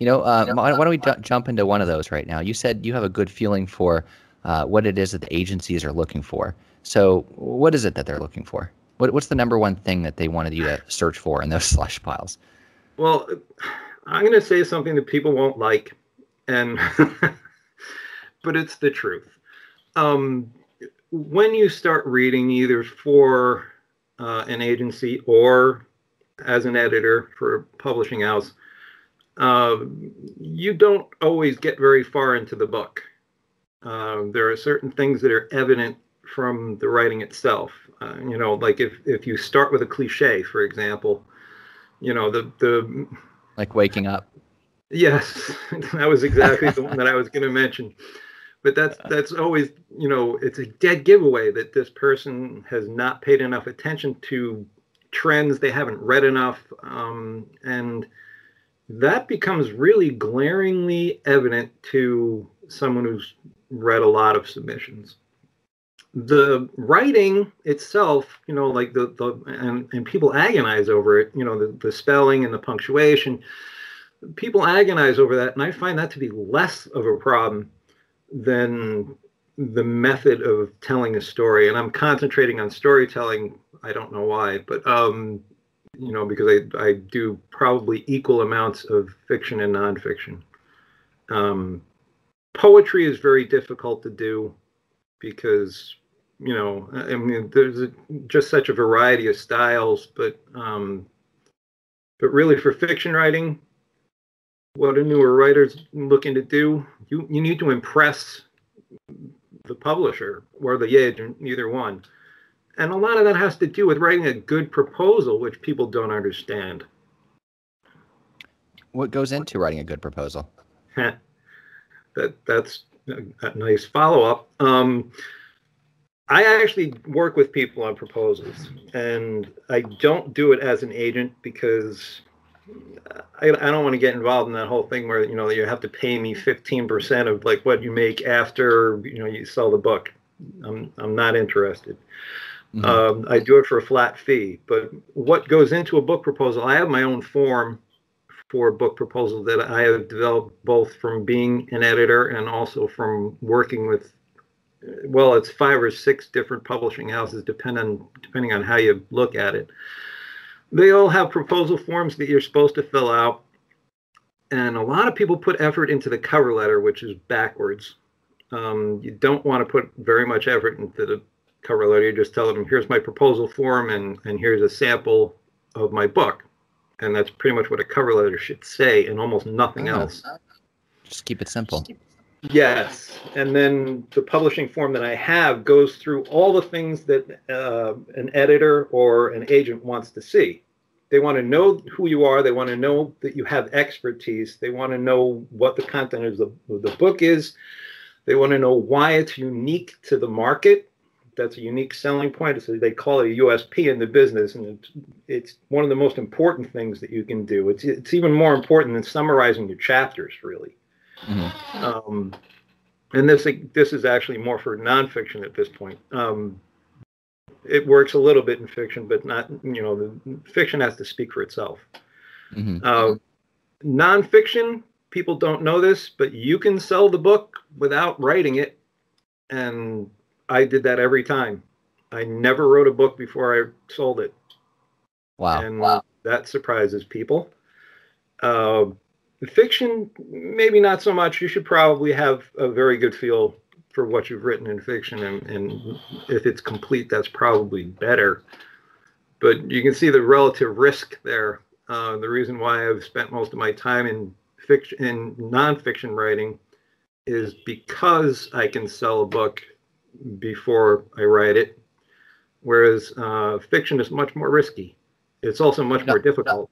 Why don't we jump into one of those right now? You said you have a good feeling for what it is that the agencies are looking for. So what is it that they're looking for? What's the number one thing that they wanted you to search for in those slush piles? Well, I'm going to say something that people won't like, and but it's the truth. When you start reading either for an agency or as an editor for a publishing house, you don't always get very far into the book. There are certain things that are evident from the writing itself. Like if you start with a cliche, for example, the like waking up. Yes, that was exactly the one that I was going to mention. But that's always, it's a dead giveaway that this person has not paid enough attention to trends. They haven't read enough. And that becomes really glaringly evident to someone who's read a lot of submissions. The writing itself, like and people agonize over it, the spelling and the punctuation. People agonize over that, and I find that to be less of a problem than the method of telling a story. And I'm concentrating on storytelling. I don't know why, but because I do probably equal amounts of fiction and nonfiction. Poetry is very difficult to do because there's just such a variety of styles, but really for fiction writing, what a newer writer's looking to do, you need to impress the publisher or the agent, either one. And a lot of that has to do with writing a good proposal, which people don't understand. What goes into writing a good proposal? That's a nice follow-up. I actually work with people on proposals, and I don't do it as an agent because I don't want to get involved in that whole thing where you have to pay me 15% of like what you make after you sell the book. I'm not interested. Mm-hmm. I do it for a flat fee. But what goes into a book proposal? I have my own form for a book proposal that I have developed both from being an editor and also from working with. Well, it's 5 or 6 different publishing houses, depending on how you look at it. They all have proposal forms that you're supposed to fill out. And a lot of people put effort into the cover letter, which is backwards. You don't want to put very much effort into the cover letter. You just tell them, here's my proposal form, and here's a sample of my book. And that's pretty much what a cover letter should say, and almost nothing else. Just keep it simple. Yes. And then the publishing form that I have goes through all the things that an editor or an agent wants to see. They want to know who you are. They want to know that you have expertise. They want to know what the content of the book is. They want to know why it's unique to the market. That's a unique selling point. So they call it a USP in the business, and it's one of the most important things that you can do. It's even more important than summarizing your chapters, really. Mm-hmm. And this is actually more for nonfiction at this point. It works a little bit in fiction, but not, the fiction has to speak for itself. Mm-hmm. Nonfiction, people don't know this, but you can sell the book without writing it. And I did that every time. I never wrote a book before I sold it. Wow. And that surprises people. Fiction, maybe not so much. You should probably have a very good feel for what you've written in fiction, and if it's complete, that's probably better. But you can see the relative risk there. The reason why I've spent most of my time in nonfiction writing is because I can sell a book before I write it, whereas fiction is much more risky. It's also much more difficult.